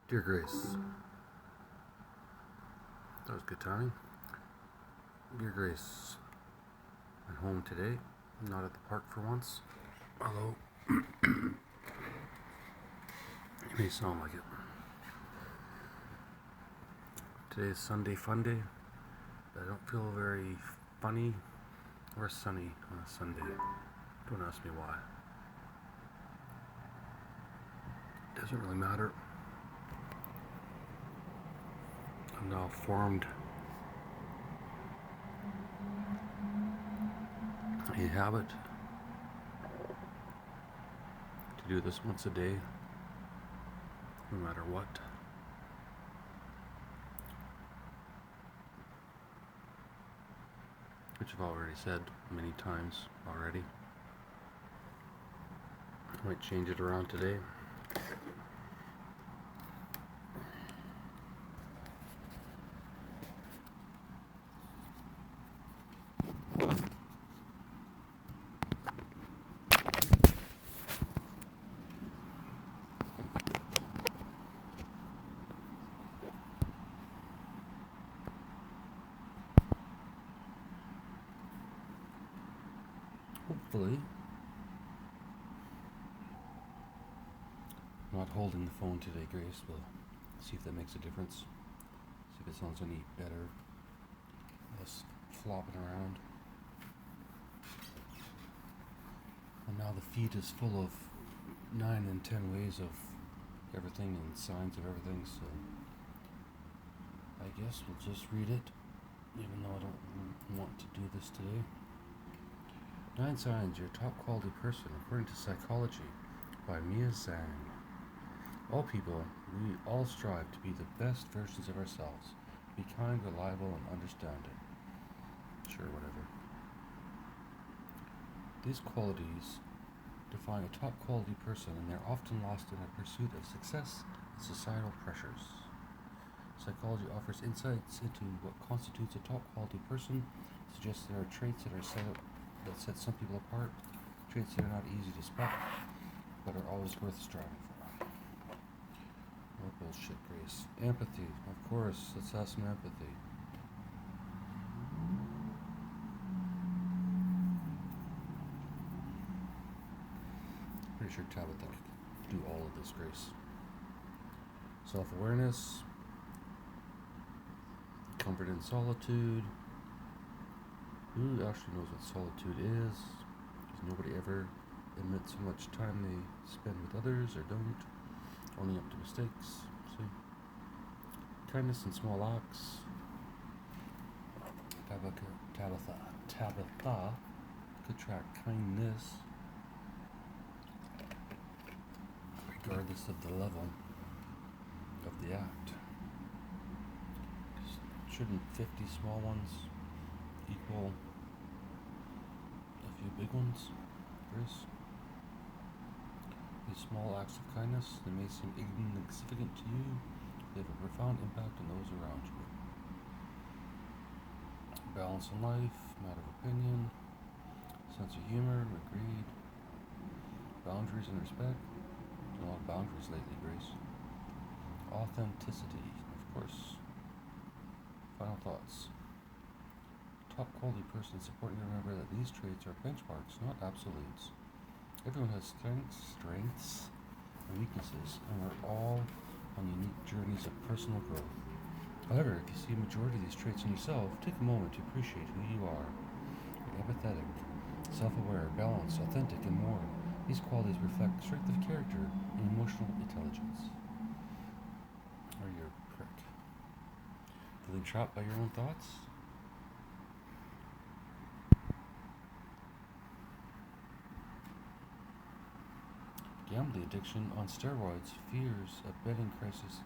Dear Grace, that was good timing. Dear Grace, I'm home today. I'm not at the park for once. Although, it may sound like it. Today is Sunday fun day, but I don't feel very funny or sunny on a Sunday. Don't ask me why. Doesn't really matter. I'm now formed a habit to do this once a day, no matter what. Which I've already said many times already. I might change it around today. Hopefully, not holding the phone today, Grace. We'll see if that makes a difference. See if it sounds any better. Less flopping around. And now the feed is full of 9 and 10 ways of everything and signs of everything, so I guess we'll just read it, even though I don't want to do this today. 9 signs you're a top quality person according to psychology by Mia Zhang. All people, we all strive to be the best versions of ourselves. Be kind, reliable, and understanding. Sure, whatever. These qualities define a top quality person, and they're often lost in a pursuit of success and societal pressures. Psychology offers insights into what constitutes a top quality person, suggests there are traits that set some people apart, traits that are not easy to spot, but are always worth striving for. More bullshit, Grace. Empathy, of course, let's have some empathy. Pretty sure Tabitha could do all of this, Grace. Self-awareness, comfort in solitude. Who actually knows what solitude is? Because nobody ever admits how much time they spend with others or don't. Owning up to mistakes. See? Kindness in small acts. Tabitha could track kindness regardless of the level of the act. Shouldn't 50 small ones equal a few big ones, Chris? These small acts of kindness that may seem insignificant to you, they have a profound impact on those around you. Balance in life, matter of opinion, sense of humor, agreed. Boundaries and respect. A lot of boundaries lately, Grace. Authenticity, of course. Final thoughts. Top quality person, it's important to remember that these traits are benchmarks, not absolutes. Everyone has strengths and weaknesses, and we're all on unique journeys of personal growth. However, if you see a majority of these traits in yourself, take a moment to appreciate who you are. You're empathetic, self-aware, balanced, authentic, and more. These qualities reflect strength of character and emotional intelligence. Or you're a prick. Feeling trapped by your own thoughts? Gambling addiction on steroids, fears of betting crisis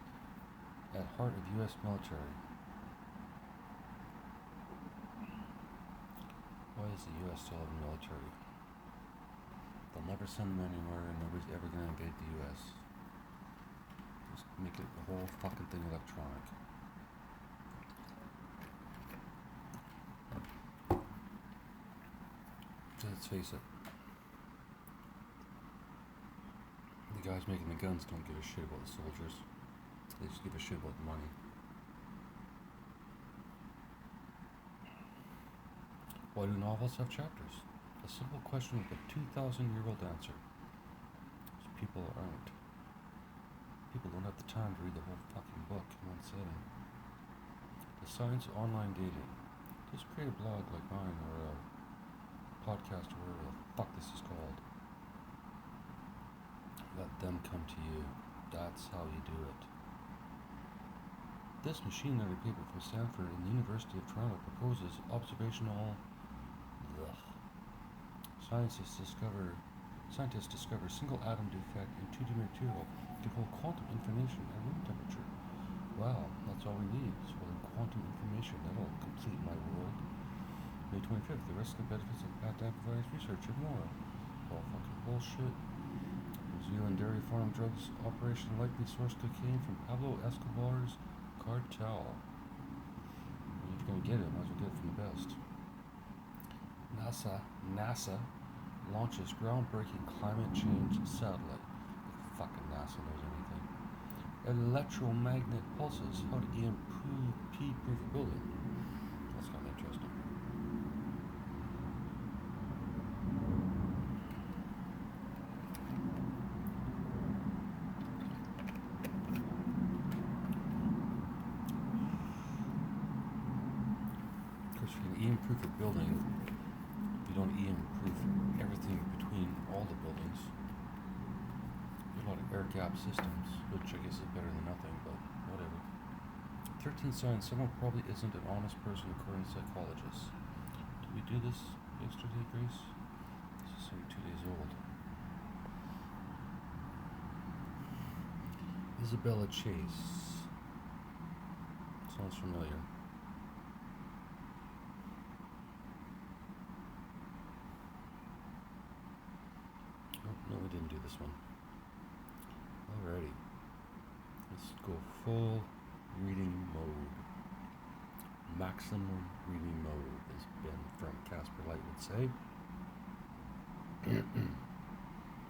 at heart of U.S. military. Why is the U.S. still have a military? They'll never send them anywhere, and nobody's ever going to invade the U.S. Just make it the whole fucking thing electronic. Let's face it. The guys making the guns don't give a shit about the soldiers. just give a shit about the money. Why do novels have chapters? A simple question with a 2,000-year-old answer. People don't have the time to read the whole fucking book in one sitting. The science of online dating. Just create a blog like mine or a podcast or whatever the fuck this is called. Let them come to you. That's how you do it. This machine learning paper from Stanford and the University of Toronto proposes observational. Scientists discover single atom defect in 2D material to hold quantum information at room temperature. Wow, that's all we need is holding quantum information. That'll complete my world. May 25th, the risks and benefits of patent amplifiers research and more. All fucking bullshit. New Zealand dairy farm drugs operation likely sourced cocaine from Pablo Escobar's cartel. If you're gonna get it, might as well get it from the best. NASA launches groundbreaking climate change satellite. If fucking NASA knows anything. Electromagnet pulses, how to improve pea-proof building. That's kind of interesting. Of course, if you can improve a building, you don't improve everything between all the buildings. There's a lot of air gap systems, which I guess is better than nothing, but whatever. 13 signs someone probably isn't an honest person according to psychologists. Did we do this yesterday, Grace? This is only 2 days old. Isabella Chase. Sounds familiar. No, we didn't do this one. Alrighty. Let's go full reading mode. Maximum reading mode, as Ben from Casper Light would say.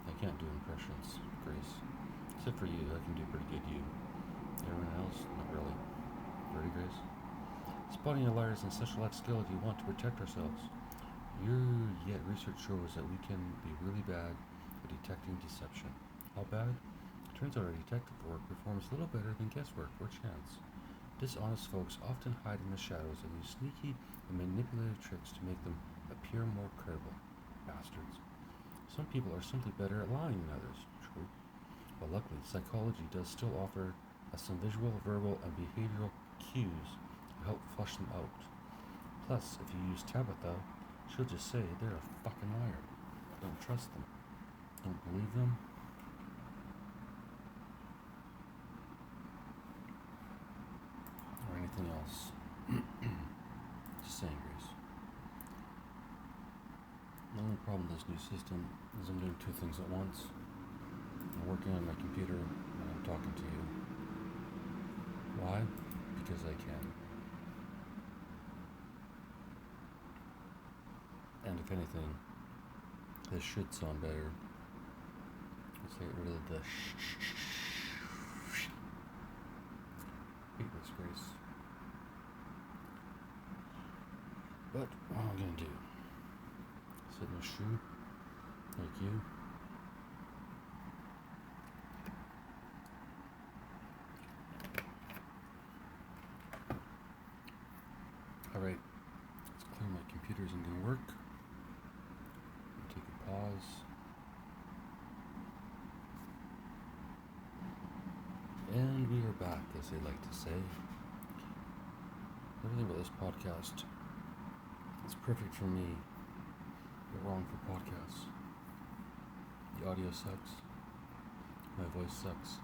I can't do impressions, Grace. Except for you, I can do pretty good you. Everyone else, not really. Ready, Grace? Spotting a liars and such life skill if you want to protect ourselves. Yet research shows that we can be really bad detecting deception. How bad? Turns out our detective work performs little better than guesswork or chance. Dishonest folks often hide in the shadows and use sneaky and manipulative tricks to make them appear more credible. Bastards. Some people are simply better at lying than others. True. But luckily, psychology does still offer us some visual, verbal, and behavioral cues to help flush them out. Plus, if you use Tabitha, she'll just say they're a fucking liar. Don't trust them. Don't believe them. Or anything else. Just saying, Grace. The only problem with this new system is I'm doing two things at once. I'm working on my computer and I'm talking to you. Why? Because I can. And if anything, this should sound better. Let's get rid of the hate this, Grace. But what am I gonna do? Sit in a shoe like you? Alright, let's clear my computer isn't gonna work. Take a pause. And we are back, as they like to say. Everything about this podcast is perfect for me, but wrong for podcasts. The audio sucks. My voice sucks.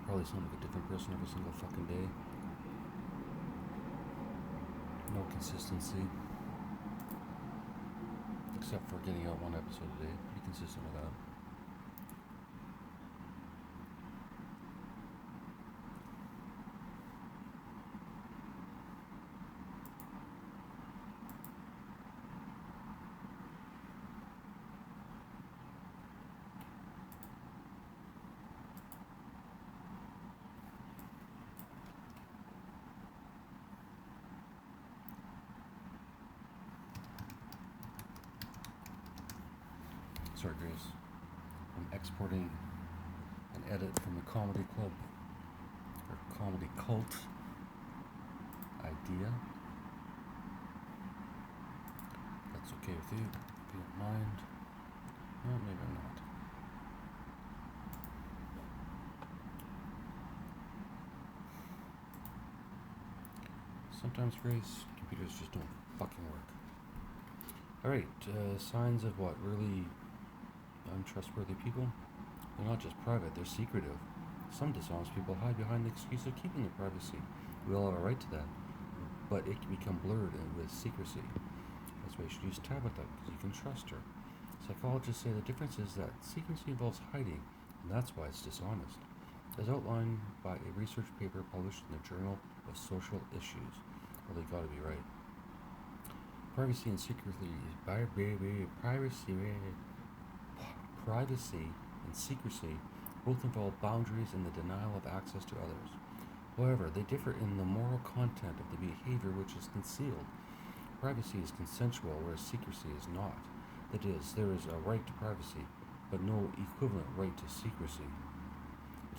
Probably sound like a different person every single fucking day. No consistency. Except for getting out one episode a day. Pretty consistent with that. Sorry, Grace. I'm exporting an edit from the comedy club or comedy cult idea. That's okay with you, if you don't mind. No, maybe I'm not. Sometimes, Grace, computers just don't fucking work. Alright, signs of what? Really untrustworthy people? They're not just private, they're secretive. Some dishonest people hide behind the excuse of keeping their privacy. We all have a right to that, but it can become blurred with secrecy. That's why you should use Tabitha, because you can trust her. Psychologists say the difference is that secrecy involves hiding, and that's why it's dishonest. As outlined by a research paper published in the Journal of Social Issues. Well, they gotta be right. Privacy and secrecy both involve boundaries and the denial of access to others. However, they differ in the moral content of the behavior which is concealed. Privacy is consensual, whereas secrecy is not. That is, there is a right to privacy, but no equivalent right to secrecy.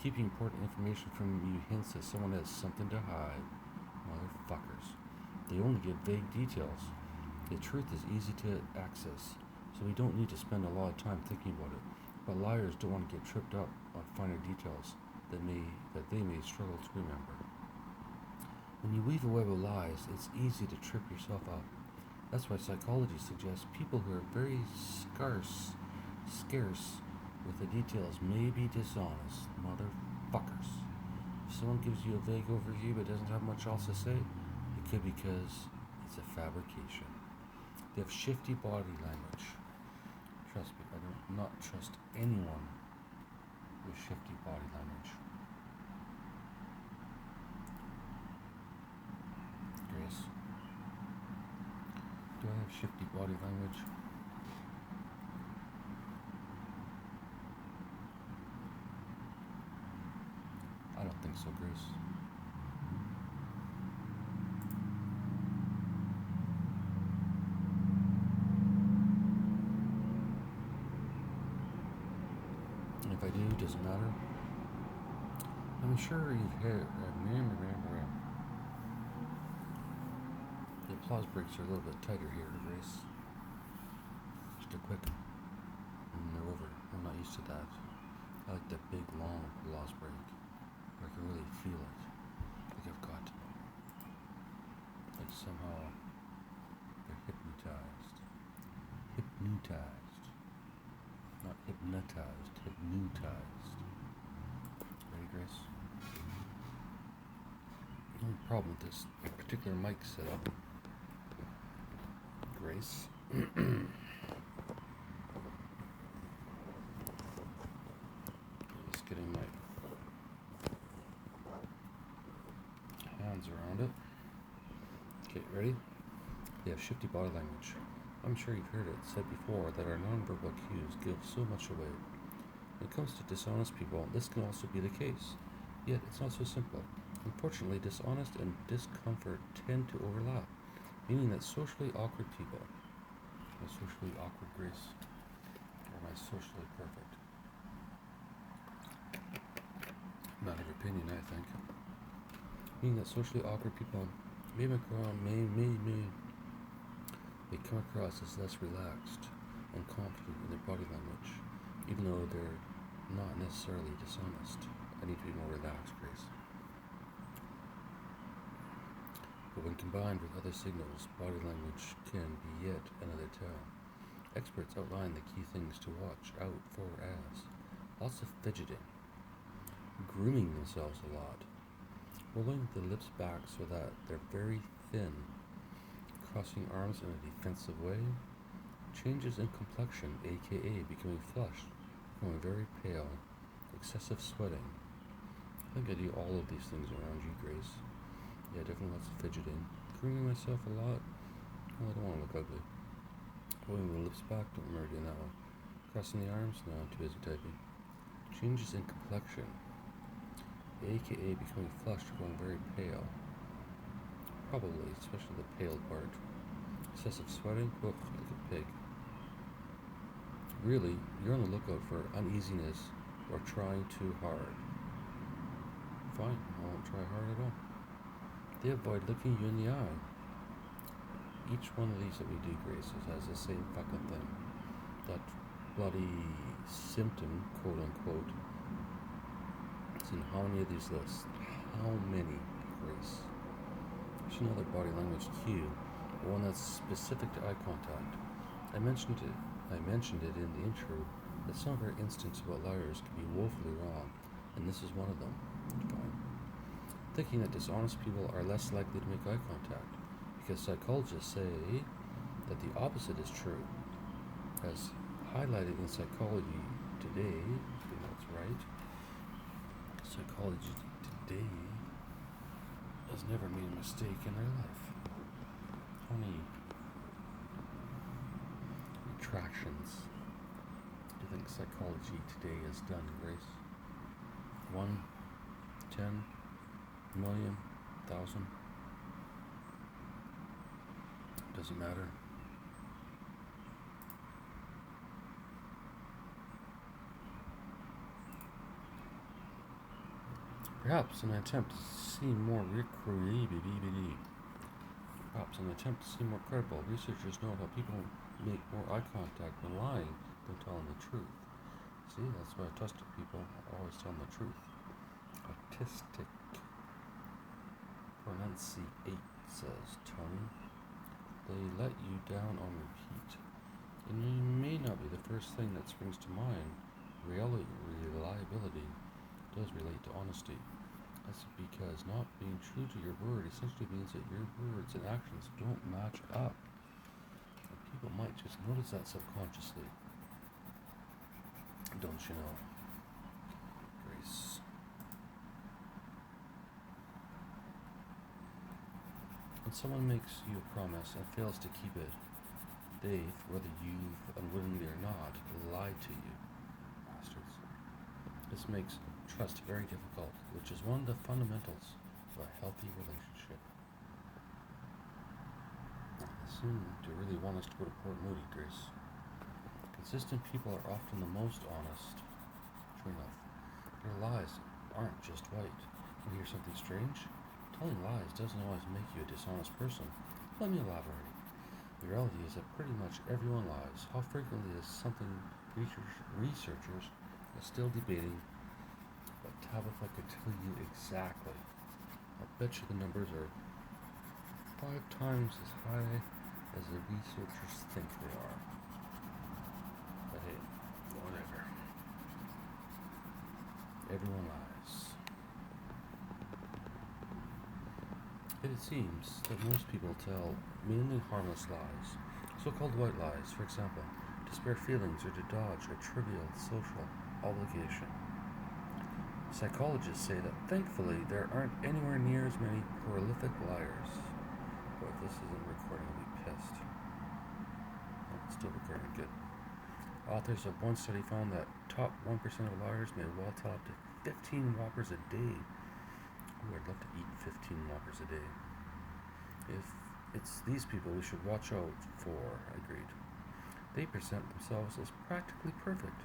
Keeping important information from you hints that someone has something to hide. Motherfuckers. They only give vague details. The truth is easy to access, so we don't need to spend a lot of time thinking about it. But liars don't want to get tripped up on finer details that they may struggle to remember. When you weave a web of lies, it's easy to trip yourself up. That's why psychology suggests people who are very scarce with the details may be dishonest. Motherfuckers. If someone gives you a vague overview but doesn't have much else to say, it could be because it's a fabrication. They have shifty body language. Trust me, I do not trust anyone with shifty body language. Grace, do I have shifty body language? I don't think so, Grace. If I do, doesn't matter. I'm sure you've heard. The applause breaks are a little bit tighter here, Grace. Just a quick, and they're over. I'm not used to that. I like that big, long applause break, where I can really feel it. Like I've got, like somehow, they're hypnotized. Not hypnotized, hypnotized. Ready, Grace? The only problem with this particular mic setup, Grace, just getting my hands around it. Okay, ready? They have shifty body language. I'm sure you've heard it said before that our nonverbal cues give so much away. When it comes to dishonest people, this can also be the case. Yet, it's not so simple. Unfortunately, dishonest and discomfort tend to overlap, meaning that socially awkward people, am I socially awkward, Grace? Or am I socially perfect? Matter of opinion, I think. Meaning that socially awkward people may come across as less relaxed and confident in their body language, even though they're not necessarily dishonest. I need to be more relaxed, Grace. But when combined with other signals, body language can be yet another tell. Experts outline the key things to watch out for as lots of fidgeting, grooming themselves a lot, rolling the lips back so that they're very thin, crossing arms in a defensive way, changes in complexion, aka becoming flushed, becoming very pale, excessive sweating. I think I do all of these things around you, Grace. Yeah, definitely lots of fidgeting. Grooming myself a lot. Well, I don't want to look ugly. Rolling the lips back, don't remember doing that one. Crossing the arms, no, I'm too busy typing. Changes in complexion, aka becoming flushed, going very pale. Probably, especially the pale part. Excessive sweating, like a pig. Really, you're on the lookout for uneasiness or trying too hard. Fine, I won't try hard at all. They avoid looking you in the eye. Each one of these that we do, Graces, has the same fucking thing. That bloody symptom, quote unquote. It's in how many of these lists? How many, Grace? There's another body language cue, one that's specific to eye contact. I mentioned it in the intro that some of our instincts about liars can be woefully wrong, and this is one of them. Fine. Thinking that dishonest people are less likely to make eye contact, because psychologists say that the opposite is true. As highlighted in Psychology Today, I think that's right, Psychology Today has never made a mistake in their life. How many retractions do you think Psychology Today has done, Grace? 1, 10, million, 1,000? Doesn't matter. Perhaps in an attempt to seem more credible, researchers note how people make more eye contact when lying than telling the truth. See, that's why autistic people are always telling the truth. Autistic. Pronunciate, says Tony. They let you down on repeat. And you may not be the first thing that springs to mind. Reliability does relate to honesty. That's because not being true to your word essentially means that your words and actions don't match up. And people might just notice that subconsciously. Don't you know, Grace? When someone makes you a promise and fails to keep it, they, whether you've unwittingly or not, lied to you. Bastards. This makes trust very difficult, which is one of the fundamentals of a healthy relationship. I seem to really want us to go to Port Moody, Grace. Consistent people are often the most honest. True enough. Their lies aren't just white. You hear something strange? Telling lies doesn't always make you a dishonest person. Let me elaborate. The reality is that pretty much everyone lies. How frequently is something researchers are still debating, but Tabitha could tell you exactly. I'll bet you the numbers are 5 times as high as the researchers think they are. But hey, whatever. Everyone lies. It seems that most people tell mainly harmless lies, so-called white lies, for example, to spare feelings or to dodge a trivial social obligation. Psychologists say that thankfully there aren't anywhere near as many prolific liars. Boy, if this isn't recording, I'll be pissed. Oh, it's still recording, good. Authors of one study found that top 1% of liars may well tell up to 15 whoppers a day. Ooh, I'd love to eat 15 whoppers a day. If it's these people we should watch out for, agreed. They present themselves as practically perfect.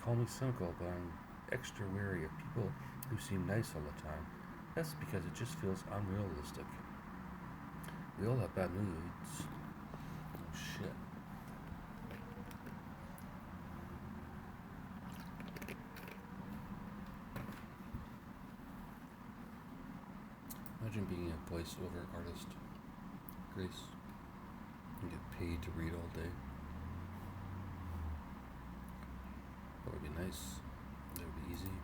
Call me cynical, but I'm extra wary of people who seem nice all the time. That's because it just feels unrealistic. We all have bad moods. Oh shit. Imagine being a voiceover artist, Grace, and get paid to read all day. That would be nice. That would be easy.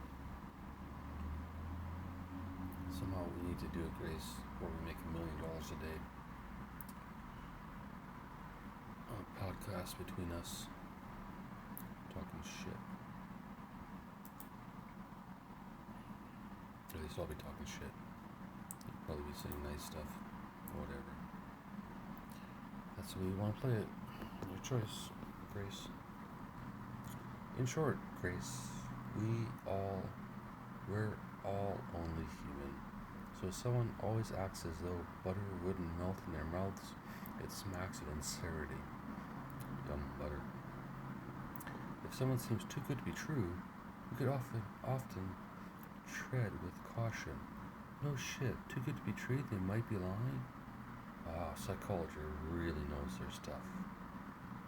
Somehow we need to do it, Grace, where we make $1 million a day. On a podcast between us, talking shit. At least I'll be talking shit. You'll probably be saying nice stuff, or whatever. That's the way you want to play it. Your choice, Grace. In short, Grace, we're all only human. So if someone always acts as though butter wouldn't melt in their mouths, it smacks of insincerity. Dumb butter. If someone seems too good to be true, we could often tread with caution. No shit, too good to be true, they might be lying. Psychology really knows their stuff.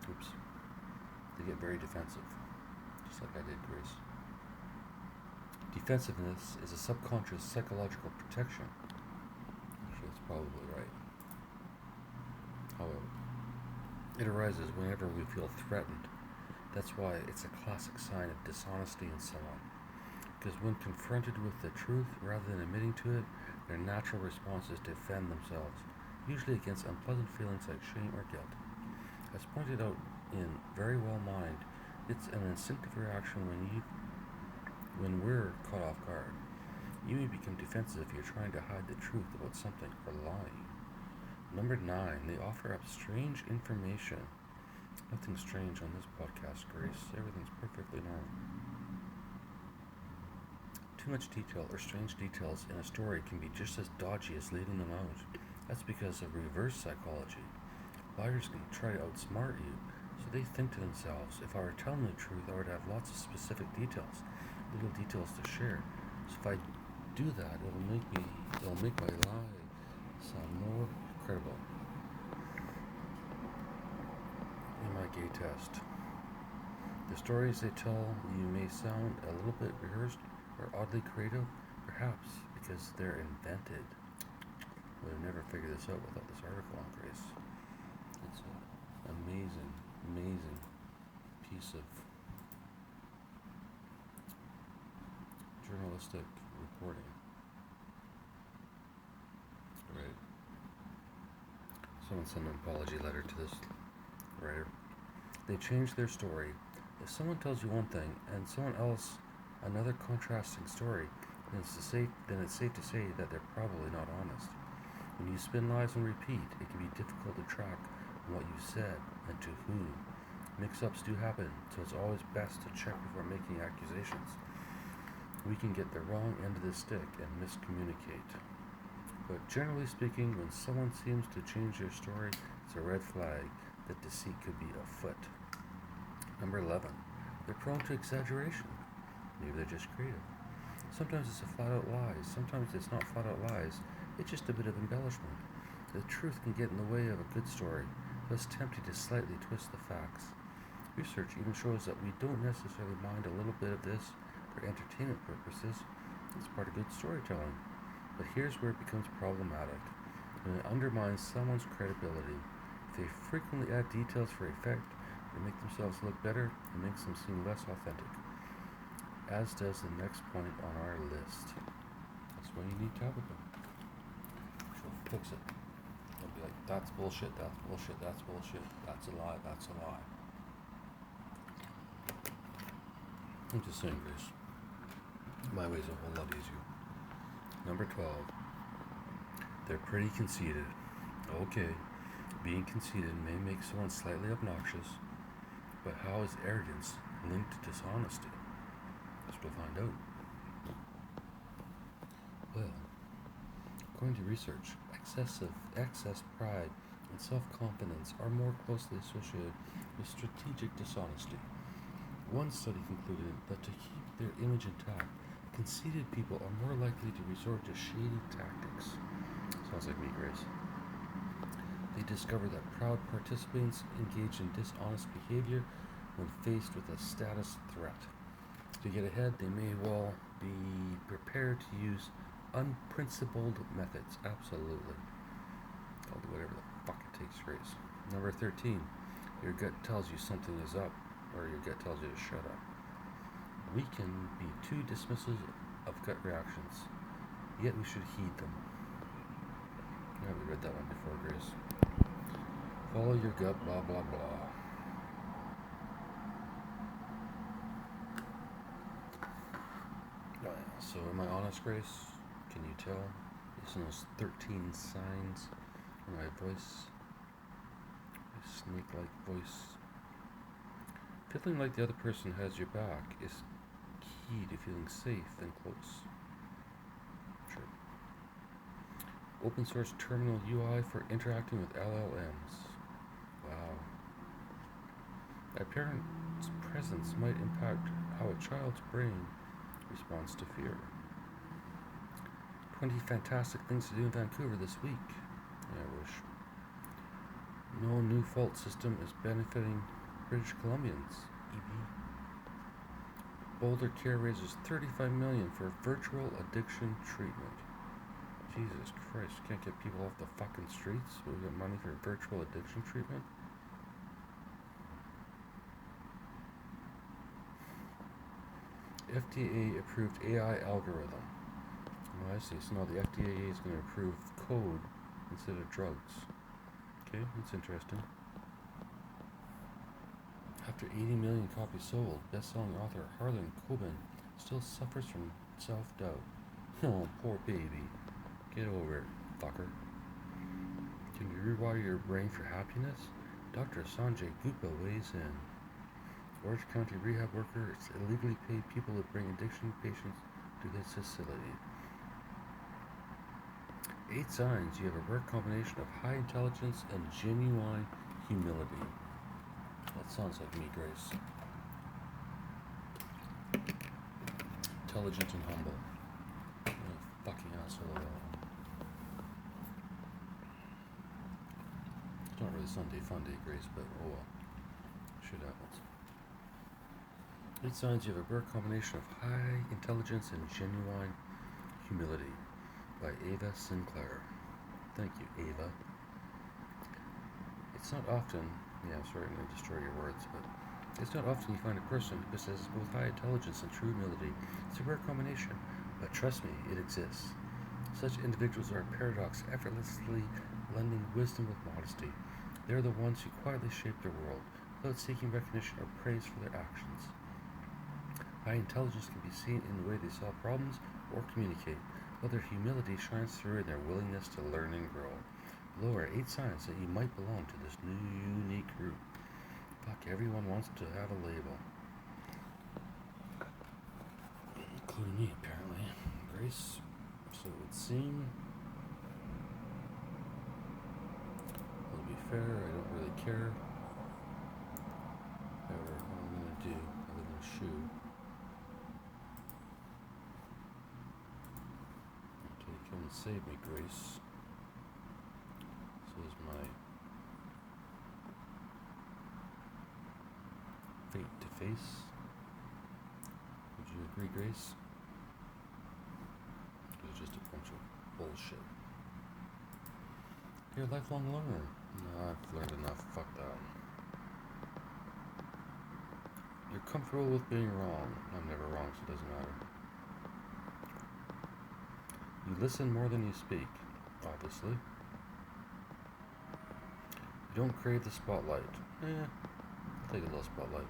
Oops. They get very defensive, just like I did, Grace. Defensiveness is a subconscious psychological protection. Actually, that's probably right. However, it arises whenever we feel threatened. That's why it's a classic sign of dishonesty in someone. Because when confronted with the truth rather than admitting to it, their natural response is to defend themselves, usually against unpleasant feelings like shame or guilt. As pointed out in Very Well Mind, it's an instinctive reaction when we're caught off guard. You may become defensive if you're trying to hide the truth about something or lying. Number 9, they offer up strange information. Nothing strange on this podcast, Grace. Everything's perfectly normal. Too much detail or strange details in a story can be just as dodgy as leaving them out. That's because of reverse psychology. Liars can try to outsmart you, so they think to themselves, if I were telling the truth, I would have lots of specific details, little details to share. So if I do that, it'll make my lie sound more credible. In my gay test, the stories they tell you may sound a little bit rehearsed or oddly creative, perhaps because they're invented. Would have never figured this out without this article on Grace. It's an amazing piece of journalistic reporting. Right. Someone sent an apology letter to this writer. They changed their story. If someone tells you one thing and someone else another contrasting story, then it's safe to say that they're probably not honest. When you spin lies and repeat, it can be difficult to track what you said and to whom. Mix-ups do happen, so it's always best to check before making accusations. We can get the wrong end of the stick and miscommunicate. But generally speaking, when someone seems to change their story, it's a red flag that deceit could be afoot. Number 11. They're prone to exaggeration. Maybe they're just creative. Sometimes it's a flat-out lies. Sometimes it's not flat-out lies. It's just a bit of embellishment. The truth can get in the way of a good story, so it's tempting to slightly twist the facts. Research even shows that we don't necessarily mind a little bit of this for entertainment purposes. It's part of good storytelling. But here's where it becomes problematic. When it undermines someone's credibility. If they frequently add details for effect, they make themselves look better and makes them seem less authentic. As does the next point on our list. That's when you need Tabitha. She'll fix it. She'll be like, that's bullshit, that's bullshit, that's bullshit, that's a lie, that's a lie. I'm just saying, Grace. My way's a whole lot easier. Number 12. They're pretty conceited. Okay, being conceited may make someone slightly obnoxious, but how is arrogance linked to dishonesty? We'll find out. Well, according to research, excess pride and self-confidence are more closely associated with strategic dishonesty. One study concluded that to keep their image intact, conceited people are more likely to resort to shady tactics. Sounds like me, Grace. They discovered that proud participants engage in dishonest behavior when faced with a status threat. To get ahead, they may well be prepared to use unprincipled methods. Absolutely. I'll do whatever the fuck it takes, Grace. Number 13. Your gut tells you something is up, or your gut tells you to shut up. We can be too dismissive of gut reactions, yet we should heed them. Yeah, we read that one before, Grace. Follow your gut, blah, blah, blah. So am I honest, Grace? Can you tell? Based on those 13 signs in my voice, my snake-like voice. Feeling like the other person has your back is key to feeling safe and close. Sure. Open source terminal UI for interacting with LLMs. Wow. My parents presence might impact how a child's brain responds to fear. 20 fantastic things to do in Vancouver this week. Yeah, I wish. No new fault system is benefiting British Columbians. EB. Boulder Care raises $35 million for virtual addiction treatment. Jesus Christ, can't get people off the fucking streets, but we get money for virtual addiction treatment? FDA approved AI algorithm. Oh, I see. So now the FDA is going to approve code instead of drugs. Okay, that's interesting. After 80 million copies sold, best-selling author Harlan Coben still suffers from self-doubt. Oh, poor baby. Get over it, fucker. Can you rewire your brain for happiness? Dr. Sanjay Gupta weighs in. Orange County rehab workers illegally pay people to bring addiction patients to his facility. 8 signs you have a rare combination of high intelligence and genuine humility. That sounds like me, Grace. Intelligent and humble. What a fucking asshole I am. It's not really Sunday fun day, Grace, but oh well. Shit happens. 8 signs you have a rare combination of high intelligence and genuine humility by Ava Sinclair. Thank you, Ava. It's not often, sorry, I'm going to destroy your words, but it's not often you find a person who possesses both high intelligence and true humility. It's a rare combination, but trust me, it exists. Such individuals are a paradox, effortlessly blending wisdom with modesty. They're the ones who quietly shape their world, without seeking recognition or praise for their actions. High intelligence can be seen in the way they solve problems or communicate, while their humility shines through in their willingness to learn and grow. Below are 8 signs that you might belong to this new unique group. Fuck, everyone wants to have a label. Including me, apparently. Grace. So it would seem. Well, to be fair, I don't really care. However, what I'm going to do, other than shoe, until you come and save me, Grace. This is my fate to face. Would you agree, Grace? It's just a bunch of bullshit. You're a lifelong learner. No, I've learned enough. Fuck that. You're comfortable with being wrong. I'm never wrong, so it doesn't matter. You listen more than you speak, obviously. You don't crave the spotlight. I'll take a little spotlight.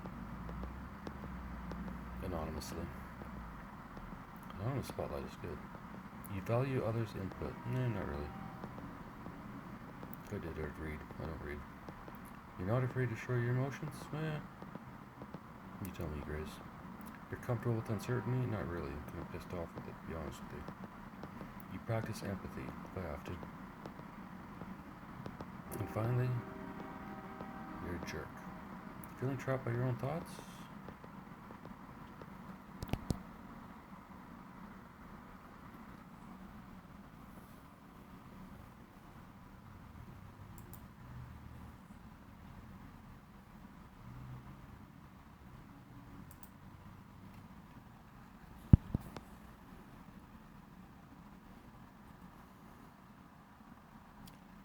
Anonymously. Anonymous spotlight is good. You value others' input. Not really. If I did, I'd read. I don't read. You're not afraid to show your emotions? You tell me, Grace. You're comfortable with uncertainty? Not really. I'm kind of pissed off with it, to be honest with you. You practice empathy, if I have to. And finally, you're a jerk. Feeling trapped by your own thoughts?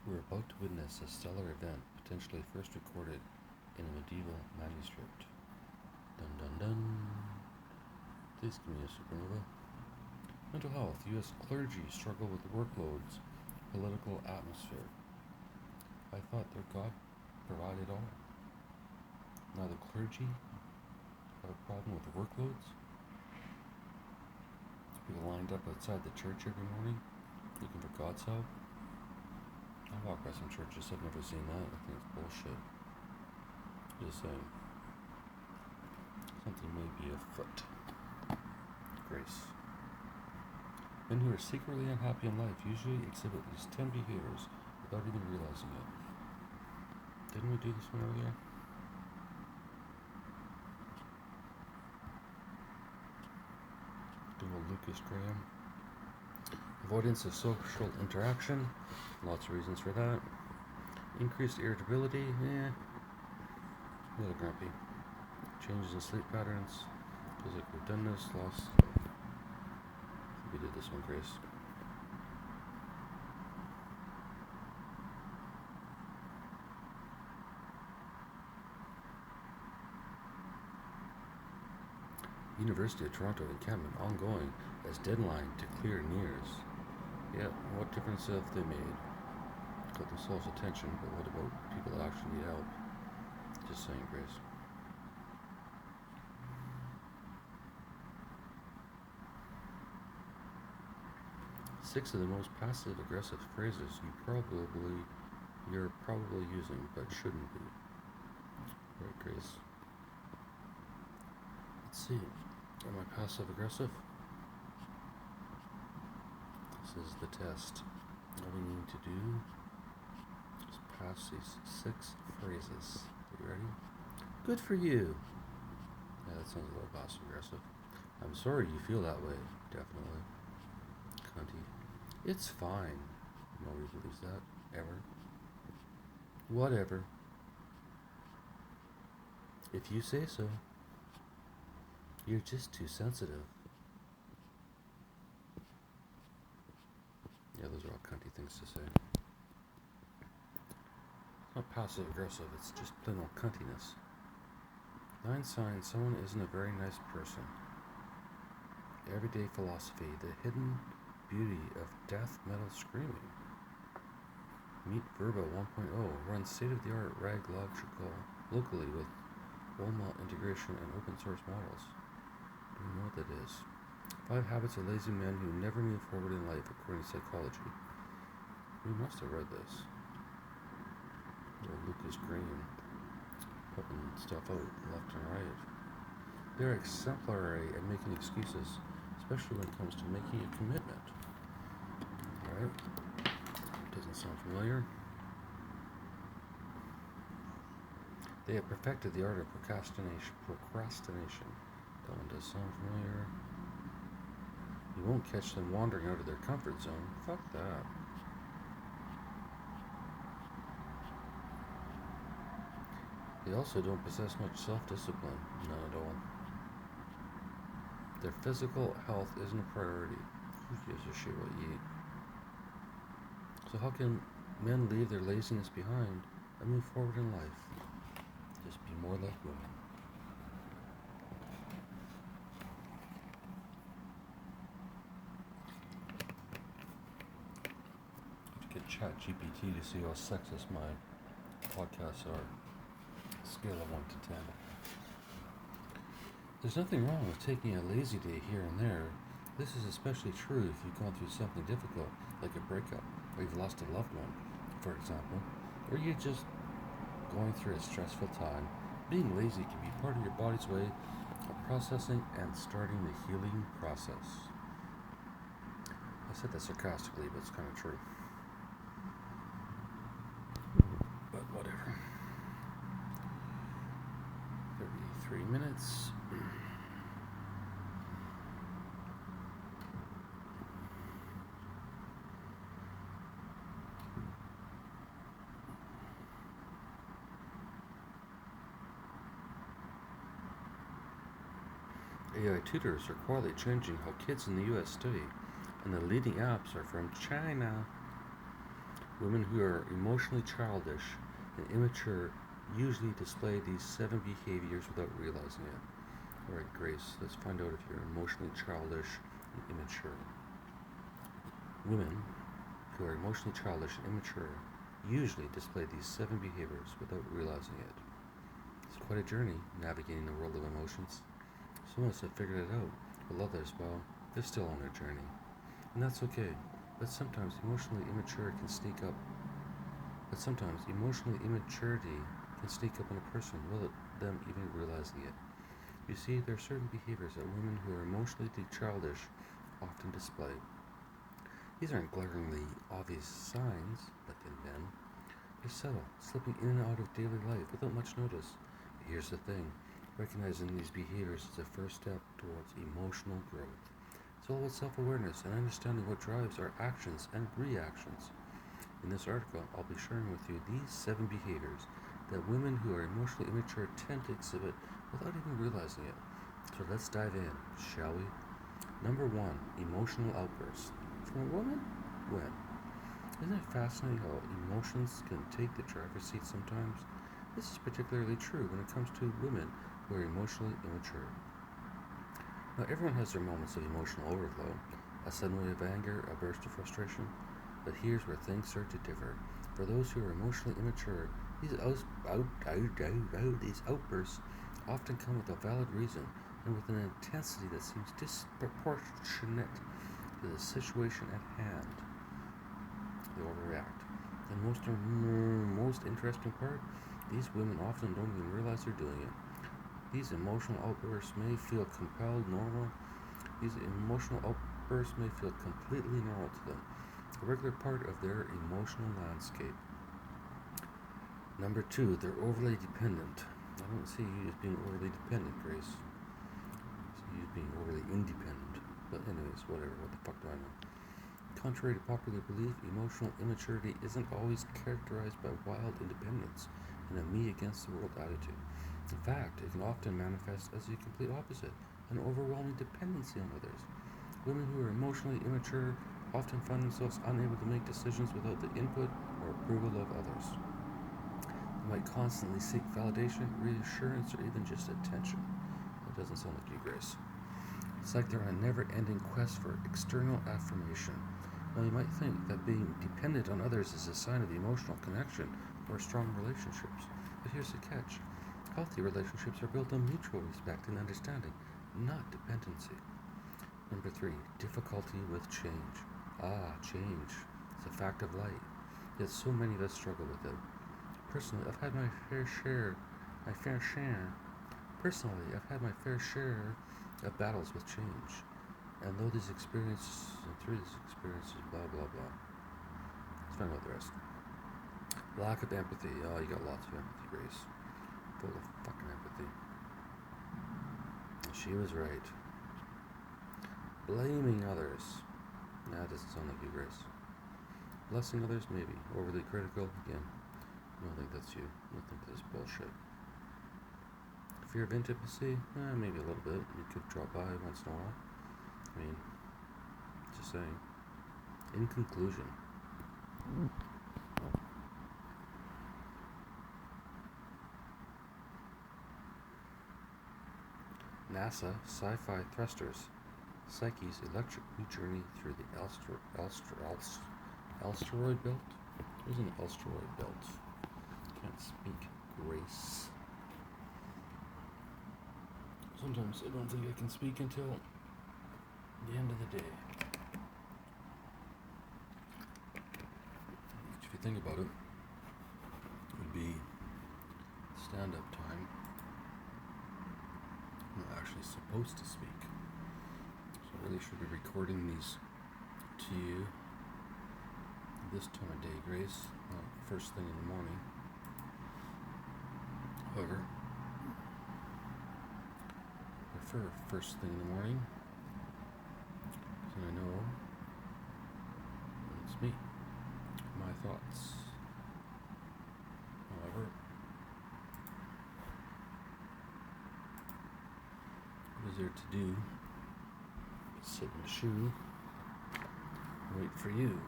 We're about to witness a stellar event, potentially first recorded in a medieval manuscript. Dun dun dun. Please give me a supernova. Mental health. U.S. clergy struggle with workloads, political atmosphere. I thought their God provided all. Now the clergy have a problem with the workloads? People lined up outside the church every morning, looking for God's help. I walk by some churches, I've never seen that. I think it's bullshit. Just saying. Something may be afoot. Grace. Men who are secretly unhappy in life usually exhibit these 10 behaviors without even realizing it. Didn't we do this one earlier? Well, Lucas Graham. Avoidance of social interaction. Lots of reasons for that. Increased irritability. A little grumpy. Changes in sleep patterns. Feels like we've done this. Loss. We did this one, Grace. University of Toronto encampment ongoing as deadline to clear nears. Yeah, what difference have they made? Got themselves attention, but what about people that actually need help? Just saying, Grace. Six of the most passive-aggressive phrases you're probably using, but shouldn't be. Right, Grace. Let's see. Am I passive-aggressive? This is the test. All we need to do is pass these 6 phrases. Are you ready? Good for you. Yeah, that sounds a little passive-aggressive. I'm sorry you feel that way. Definitely. Cunty. It's fine. Nobody believes that. Ever. Whatever. If you say so. You're just too sensitive. Yeah, those are all cunty things to say. It's not passive-aggressive, it's just plain old cuntiness. 9 signs someone isn't a very nice person. Everyday philosophy, the hidden beauty of death metal screaming. Meet Verba 1.0, runs state-of-the-art RAG locally with Walmart integration and open source models. Do you know what that is? 5 habits of lazy men who never move forward in life according to psychology. We must have read this. Old Lucas Graham putting stuff out left and right. They're exemplary at making excuses, especially when it comes to making a commitment. Alright? Doesn't sound familiar. They have perfected the art of procrastination. That one does sound familiar. You won't catch them wandering out of their comfort zone. Fuck that. They also don't possess much self-discipline. None at all. Their physical health isn't a priority. Who gives a shit what you eat? So how can men leave their laziness behind and move forward in life? Just be more like women. Get ChatGPT to see how sexist my podcasts are. Scale of 1 to 10. There's nothing wrong with taking a lazy day here and there. This is especially true if you've gone through something difficult, like a breakup, or you've lost a loved one, for example, or you're just going through a stressful time. Being lazy can be part of your body's way of processing and starting the healing process. I said that sarcastically, but it's kind of true. But whatever. 33 minutes. AI tutors are quietly changing how kids in the US study, and the leading apps are from China. Women who are emotionally childish and immature usually display these 7 behaviors without realizing it. Alright, Grace, let's find out if you're emotionally childish and immature. Women who are emotionally childish and immature usually display these 7 behaviors without realizing it. It's quite a journey navigating the world of emotions. Some of us have figured it out, while others, well, they're still on their journey. And that's okay, but sometimes emotionally immaturity can sneak up on a person without them even realizing it. You see, there are certain behaviors that women who are emotionally childish often display. These aren't glaringly obvious signs, like in men. They're subtle, slipping in and out of daily life without much notice. But here's the thing. Recognizing these behaviors is the first step towards emotional growth. It's all about self-awareness and understanding what drives our actions and reactions. In this article, I'll be sharing with you these 7 behaviors that women who are emotionally immature tend to exhibit without even realizing it. So let's dive in, shall we? Number 1, emotional outbursts. From a woman? When? Isn't it fascinating how emotions can take the driver's seat sometimes? This is particularly true when it comes to women who are emotionally immature. Now, everyone has their moments of emotional overflow, a sudden wave of anger, a burst of frustration, but here's where things start to differ. For those who are emotionally immature, these outbursts often come with a valid reason and with an intensity that seems disproportionate to the situation at hand. They overreact. And most interesting part, these women often don't even realize they're doing it. These emotional outbursts may feel normal. These emotional outbursts may feel completely normal to them, a regular part of their emotional landscape. Number 2, they're overly dependent. I don't see you as being overly dependent, Grace. I see you as being overly independent. But anyways, whatever. What the fuck do I know? Contrary to popular belief, emotional immaturity isn't always characterized by wild independence and a me against the world attitude. In fact, it can often manifest as the complete opposite, an overwhelming dependency on others. Women who are emotionally immature often find themselves unable to make decisions without the input or approval of others. They might constantly seek validation, reassurance, or even just attention. That doesn't sound like you, Grace. It's like they're on a never-ending quest for external affirmation. Now, you might think that being dependent on others is a sign of emotional connection or strong relationships, but here's the catch. Healthy relationships are built on mutual respect and understanding, not dependency. Number 3, difficulty with change. Change. It's a fact of life, yet so many of us struggle with it. Personally, I've had my fair share of battles with change. And through these experiences, blah, blah, blah. Let's find out the rest. Lack of empathy. Oh, you got lots of empathy, Grace. Full of fucking empathy. She was right. Blaming others. Nah, that doesn't sound like you, Grace. Blessing others, maybe. Overly critical, again. I don't think that's you. I don't think that's bullshit. Fear of intimacy? Maybe a little bit. You could drop by once in a while. I mean, just saying. In conclusion, NASA sci-fi thrusters, Psyche's electric journey through the asteroid belt. There's an asteroid belt. Can't speak, Grace. Sometimes I don't think I can speak until the end of the day. If you think about it, it would be stand-up time. I'm not actually supposed to speak, so I really should be recording these to you this time of day, Grace, not first thing in the morning. However, I prefer first thing in the morning, because I know it's me, my thoughts. However, what is there to do? Sit in the shoe and wait for you.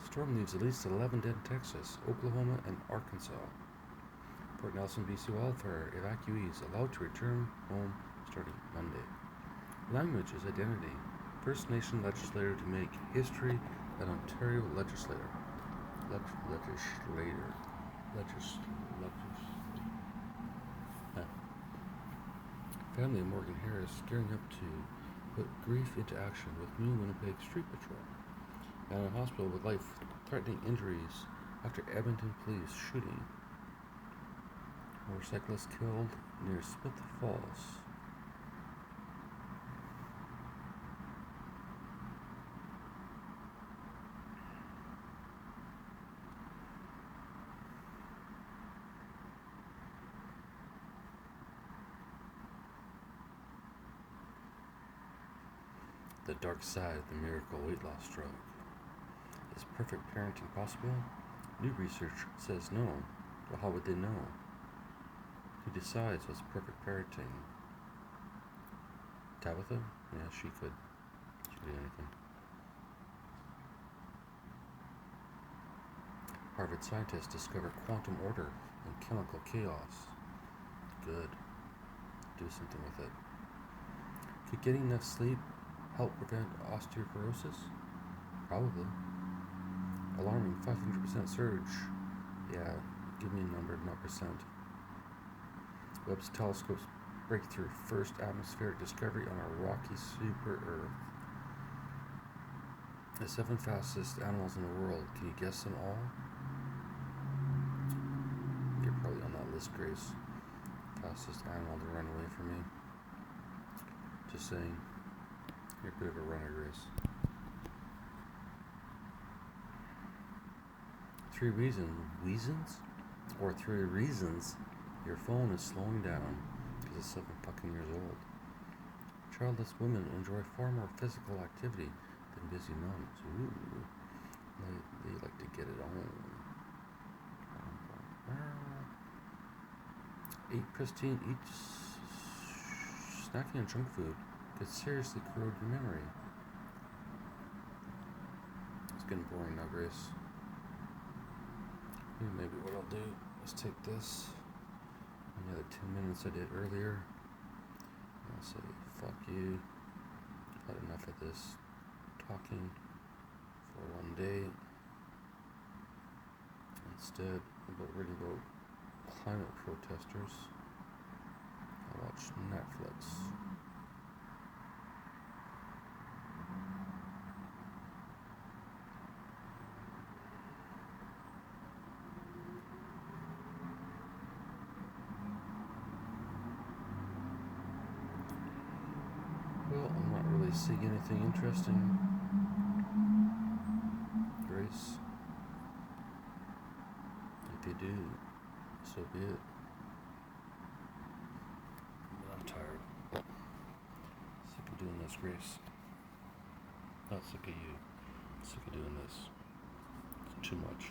Storm leaves at least 11 dead in Texas, Oklahoma, and Arkansas. Fort Nelson, BC wildfire evacuees allowed to return home starting Monday. Language is identity. First Nation legislator to make history an Ontario legislator. Family of Morgan Harris gearing up to put grief into action with new Winnipeg Street Patrol. And a hospital with life-threatening injuries after Edmonton police shooting. Motorcyclist killed near Smith Falls. The dark side of the miracle weight loss drug. Is perfect parenting possible? New research says no. Well, how would they know? Who decides what's perfect parenting? Tabitha? Yeah, she could. She could do anything. Harvard scientists discover quantum order in chemical chaos. Good. Do something with it. Could getting enough sleep help prevent osteoporosis? Probably. Alarming 500% surge. Yeah, give me a number, not percent. Webb's telescope's breakthrough, first atmospheric discovery on a rocky super Earth. The 7 fastest animals in the world. Can you guess them all? You're probably on that list, Grace. Fastest animal to run away from me. Just saying. You're a bit of a runner, Grace. 3 reasons? Or 3 reasons your phone is slowing down because it's 7 fucking years old. Childless women enjoy far more physical activity than busy moms. Ooh. They like to get it on. 8 pristine, each snacking and junk food could seriously corrode your memory. It's getting boring now, Grace. Maybe what I'll do is take this, the other 2 minutes I did earlier, and I'll say, fuck you, had enough of this talking for one day. Instead, reading about climate protesters, I watch Netflix. Well, I'm not really seeing anything interesting, Grace. If you do, so be it. But I'm tired. Sick of doing this, Grace. Not sick of you. Sick of doing this. It's too much.